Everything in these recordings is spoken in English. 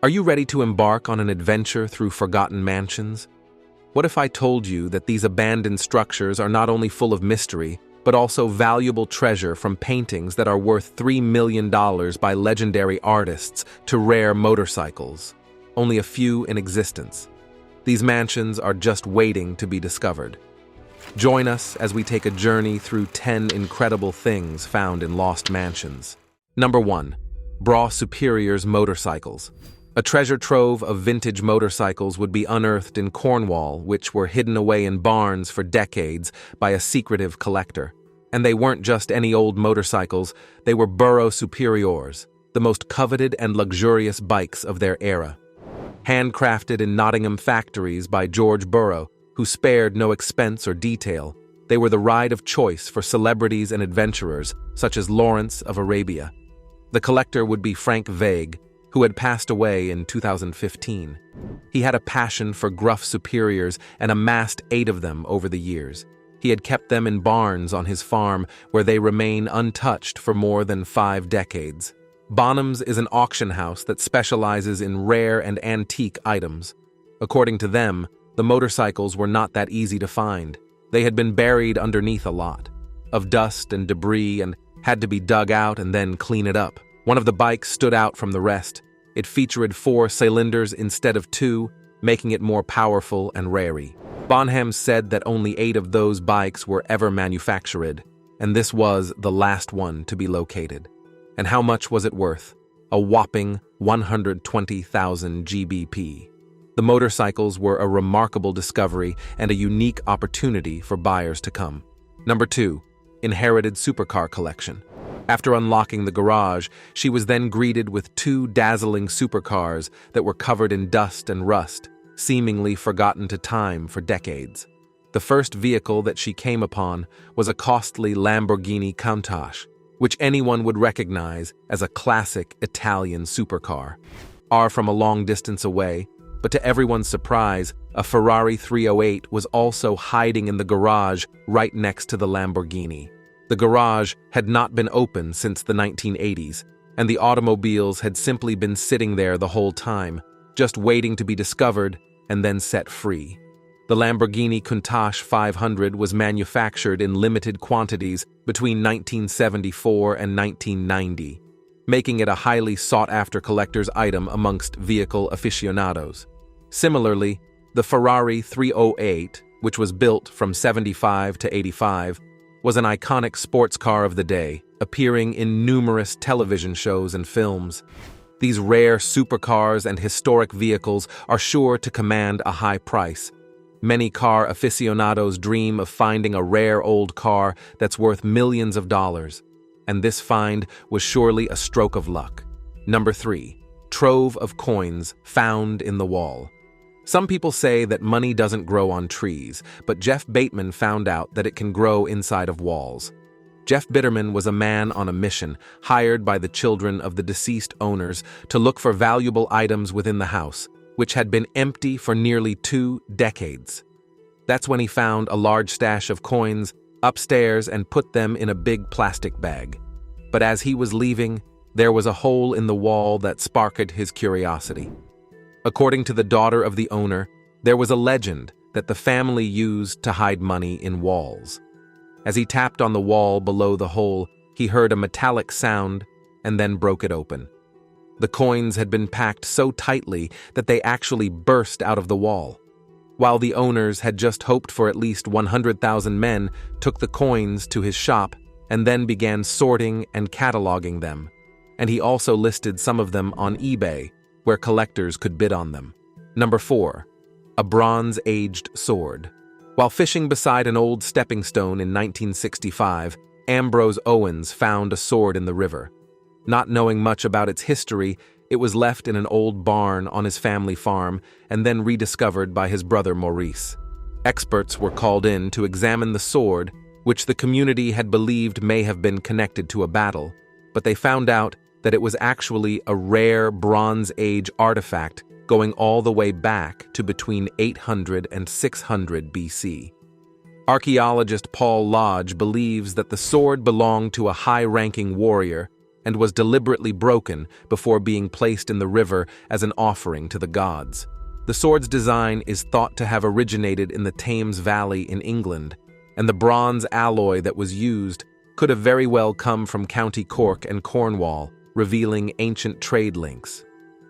Are you ready to embark on an adventure through forgotten mansions? What if I told you that these abandoned structures are not only full of mystery, but also valuable treasure, from paintings that are worth $3 million by legendary artists to rare motorcycles, only a few in existence? These mansions are just waiting to be discovered. Join us as we take a journey through 10 incredible things found in lost mansions. Number 1. Burrow Superior's motorcycles. A treasure trove of vintage motorcycles would be unearthed in Cornwall, which were hidden away in barns for decades by a secretive collector. And they weren't just any old motorcycles, they were Burrow Superiors, the most coveted and luxurious bikes of their era. Handcrafted in Nottingham factories by George Burrow, who spared no expense or detail, they were the ride of choice for celebrities and adventurers, such as Lawrence of Arabia. The collector would be Frank Vague, who had passed away in 2015. He had a passion for gruff superiors and amassed 8 of them over the years. He had kept them in barns on his farm, where they remain untouched for more than 5 decades. Bonham's is an auction house that specializes in rare and antique items. According to them, the motorcycles were not that easy to find. They had been buried underneath a lot of dust and debris and had to be dug out and then clean it up. One of the bikes stood out from the rest. It featured 4 cylinders instead of 2, making it more powerful and rare. Bonham said that only 8 of those bikes were ever manufactured, and this was the last one to be located. And how much was it worth? A whopping 120,000 GBP. The motorcycles were a remarkable discovery and a unique opportunity for buyers to come. Number 2. Inherited Supercar collection. After unlocking the garage, she was then greeted with 2 dazzling supercars that were covered in dust and rust, seemingly forgotten to time for decades. The first vehicle that she came upon was a costly Lamborghini Countach, which anyone would recognize as a classic Italian supercar. From a long distance away, but to everyone's surprise, a Ferrari 308 was also hiding in the garage right next to the Lamborghini. The garage had not been open since the 1980s, and the automobiles had simply been sitting there the whole time, just waiting to be discovered and then set free. The Lamborghini Countach 500 was manufactured in limited quantities between 1974 and 1990, making it a highly sought-after collector's item amongst vehicle aficionados. Similarly, the Ferrari 308, which was built from 75 to 85, was an iconic sports car of the day, appearing in numerous television shows and films. These rare supercars and historic vehicles are sure to command a high price. Many car aficionados dream of finding a rare old car that's worth millions of dollars, and this find was surely a stroke of luck. Number 3. Trove of coins found in the wall. Some people say that money doesn't grow on trees, but Jeff Bateman found out that it can grow inside of walls. Jeff Bitterman was a man on a mission, hired by the children of the deceased owners to look for valuable items within the house, which had been empty for nearly 2 decades. That's when he found a large stash of coins upstairs and put them in a big plastic bag. But as he was leaving, there was a hole in the wall that sparked his curiosity. According to the daughter of the owner, there was a legend that the family used to hide money in walls. As he tapped on the wall below the hole, he heard a metallic sound and then broke it open. The coins had been packed so tightly that they actually burst out of the wall. While the owners had just hoped for at least 100,000 men, took the coins to his shop and then began sorting and cataloging them. And he also listed some of them on eBay, where collectors could bid on them. Number 4. A bronze-aged sword. While fishing beside an old stepping stone in 1965, Ambrose Owens found a sword in the river. Not knowing much about its history, it was left in an old barn on his family farm and then rediscovered by his brother Maurice. Experts were called in to examine the sword, which the community had believed may have been connected to a battle, but they found out that it was actually a rare Bronze Age artifact going all the way back to between 800 and 600 BC. Archaeologist Paul Lodge believes that the sword belonged to a high-ranking warrior and was deliberately broken before being placed in the river as an offering to the gods. The sword's design is thought to have originated in the Thames Valley in England, and the bronze alloy that was used could have very well come from County Cork and Cornwall, revealing ancient trade links.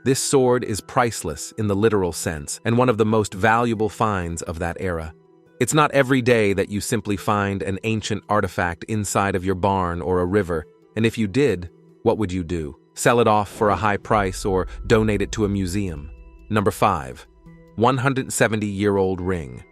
This sword is priceless in the literal sense, and one of the most valuable finds of that era. It's not every day that you simply find an ancient artifact inside of your barn or a river, and if you did, what would you do? Sell it off for a high price or donate it to a museum? Number 5. 170-year-old ring.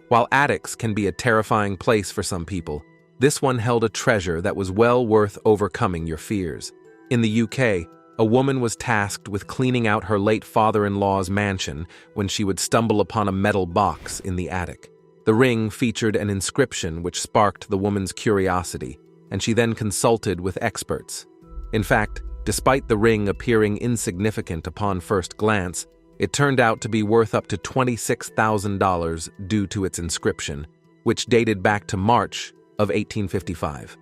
While attics can be a terrifying place for some people, this one held a treasure that was well worth overcoming your fears. In the UK, a woman was tasked with cleaning out her late father-in-law's mansion when she would stumble upon a metal box in the attic. The ring featured an inscription which sparked the woman's curiosity, and she then consulted with experts. In fact, despite the ring appearing insignificant upon first glance, it turned out to be worth up to $26,000 due to its inscription, which dated back to March of 1855.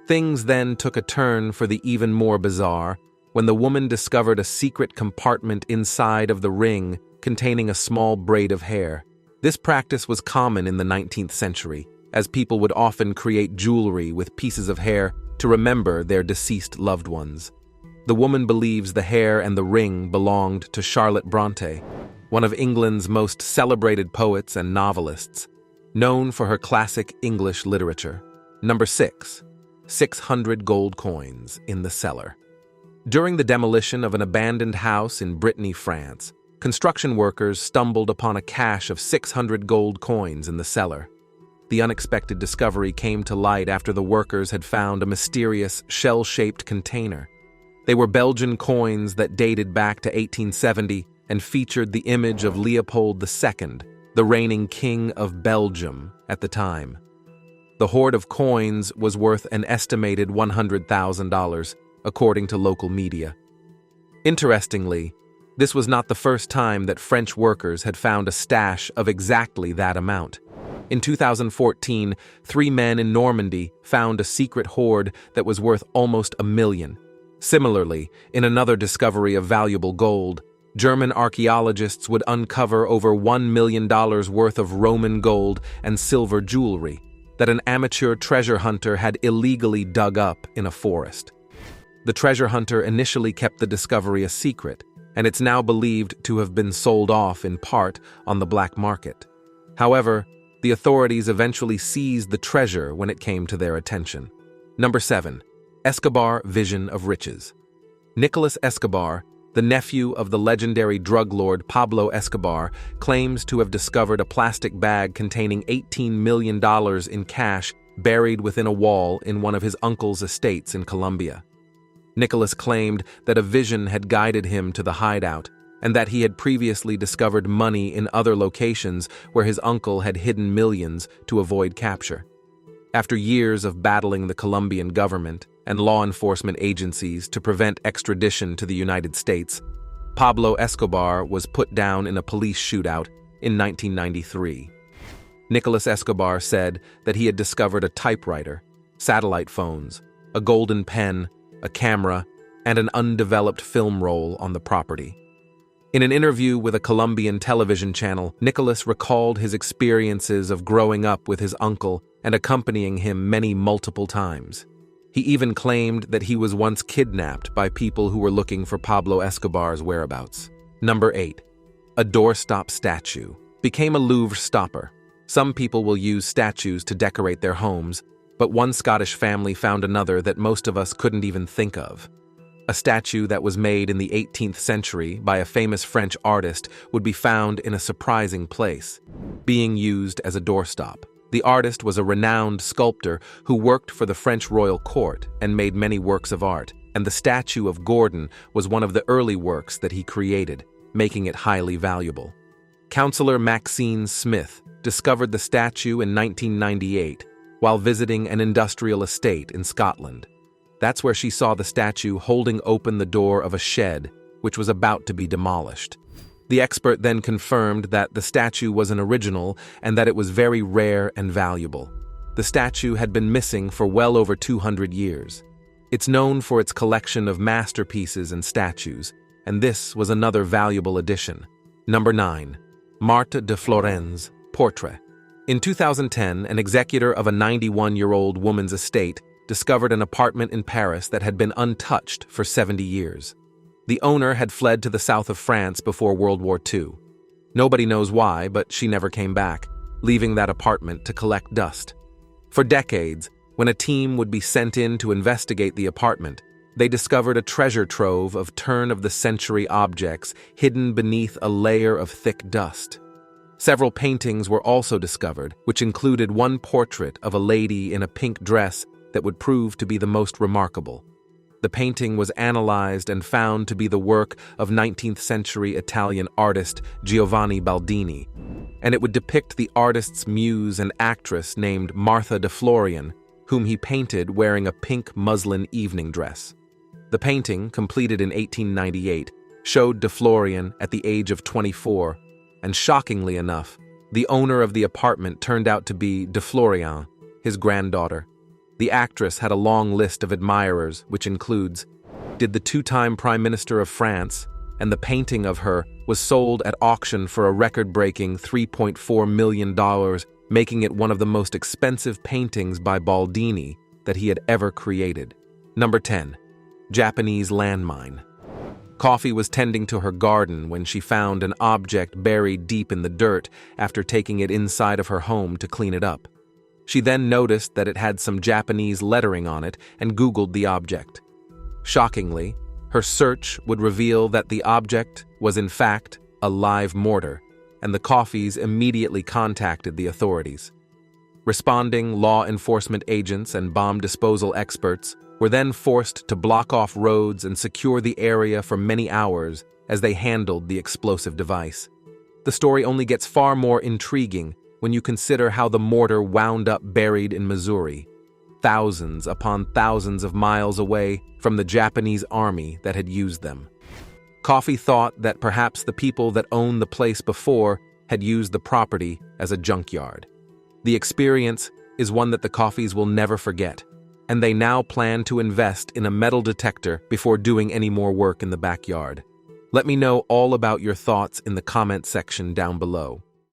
Things then took a turn for the even more bizarre when the woman discovered a secret compartment inside of the ring containing a small braid of hair. This practice was common in the 19th century, as people would often create jewelry with pieces of hair to remember their deceased loved ones. The woman believes the hair and the ring belonged to Charlotte Bronte, one of England's most celebrated poets and novelists, known for her classic English literature. Number 6. 600 gold coins in the cellar. During the demolition of an abandoned house in Brittany, France, construction workers stumbled upon a cache of 600 gold coins in the cellar. The unexpected discovery came to light after the workers had found a mysterious shell-shaped container. They were Belgian coins that dated back to 1870 and featured the image of Leopold II, the reigning king of Belgium at the time. The hoard of coins was worth an estimated $100,000, according to local media. Interestingly, this was not the first time that French workers had found a stash of exactly that amount. In 2014, 3 men in Normandy found a secret hoard that was worth almost $1 million. Similarly, in another discovery of valuable gold, German archaeologists would uncover over $1 million worth of Roman gold and silver jewelry that an amateur treasure hunter had illegally dug up in a forest. The treasure hunter initially kept the discovery a secret, and it's now believed to have been sold off in part on the black market. However, the authorities eventually seized the treasure when it came to their attention. Number 7. Escobar vision of riches. Nicolas Escobar, the nephew of the legendary drug lord Pablo Escobar, claims to have discovered a plastic bag containing $18 million in cash buried within a wall in one of his uncle's estates in Colombia. Nicholas claimed that a vision had guided him to the hideout, and that he had previously discovered money in other locations where his uncle had hidden millions to avoid capture. After years of battling the Colombian government and law enforcement agencies to prevent extradition to the United States, Pablo Escobar was put down in a police shootout in 1993. Nicolas Escobar said that he had discovered a typewriter, satellite phones, a golden pen, a camera, and an undeveloped film roll on the property. In an interview with a Colombian television channel, Nicolas recalled his experiences of growing up with his uncle and accompanying him multiple times. He even claimed that he was once kidnapped by people who were looking for Pablo Escobar's whereabouts. Number 8. A doorstop statue became a Louvre stopper. Some people will use statues to decorate their homes, but one Scottish family found another that most of us couldn't even think of. A statue that was made in the 18th century by a famous French artist would be found in a surprising place, being used as a doorstop. The artist was a renowned sculptor who worked for the French royal court and made many works of art, and the statue of Gordon was one of the early works that he created, making it highly valuable. Councillor Maxine Smith discovered the statue in 1998 while visiting an industrial estate in Scotland. That's where she saw the statue holding open the door of a shed, which was about to be demolished. The expert then confirmed that the statue was an original and that it was very rare and valuable. The statue had been missing for well over 200 years. It's known for its collection of masterpieces and statues, and this was another valuable addition. Number 9. Marta de Floren's portrait. In 2010, an executor of a 91-year-old woman's estate discovered an apartment in Paris that had been untouched for 70 years. The owner had fled to the south of France before World War II. Nobody knows why, but she never came back, leaving that apartment to collect dust. For decades, when a team would be sent in to investigate the apartment, they discovered a treasure trove of turn-of-the-century objects hidden beneath a layer of thick dust. Several paintings were also discovered, which included one portrait of a lady in a pink dress that would prove to be the most remarkable. The painting was analyzed and found to be the work of 19th-century Italian artist Giovanni Baldini, and it would depict the artist's muse and actress named Marta de Floren, whom he painted wearing a pink muslin evening dress. The painting, completed in 1898, showed de Floren at the age of 24, and shockingly enough, the owner of the apartment turned out to be de Floren, his granddaughter. The actress had a long list of admirers, which includes, did the two-time Prime Minister of France, and the painting of her was sold at auction for a record-breaking $3.4 million, making it one of the most expensive paintings by Baldini that he had ever created. Number 10. Japanese landmine. Coffee was tending to her garden when she found an object buried deep in the dirt after taking it inside of her home to clean it up. She then noticed that it had some Japanese lettering on it and Googled the object. Shockingly, her search would reveal that the object was in fact a live mortar, and the Coffees immediately contacted the authorities. Responding law enforcement agents and bomb disposal experts were then forced to block off roads and secure the area for many hours as they handled the explosive device. The story only gets far more intriguing when you consider how the mortar wound up buried in Missouri, thousands upon thousands of miles away from the Japanese army that had used them. Coffee thought that perhaps the people that owned the place before had used the property as a junkyard. The experience is one that the Coffees will never forget, and they now plan to invest in a metal detector before doing any more work in the backyard. Let me know all about your thoughts in the comment section down below.